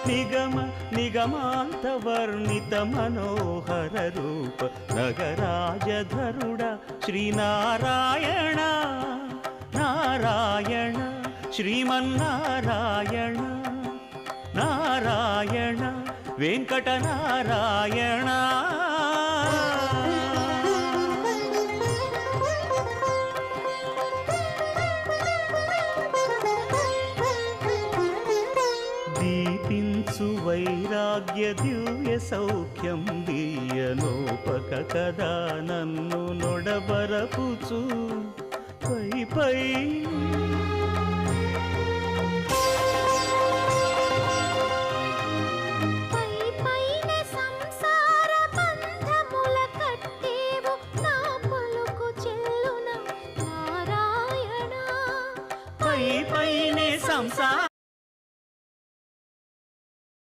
నిగమ నిగమాంతవర్ణిత మనోహర రూప నగరాజధరుడ శ్రీనారాయణ నారాయణ శ్రీమన్నారాయణ నారాయణ వెంకటనారాయణ. దీపించు వైరాగ్య దివ్య సౌఖ్యం దీయనోపక కదా నన్ను నొడబరపుచు పై పై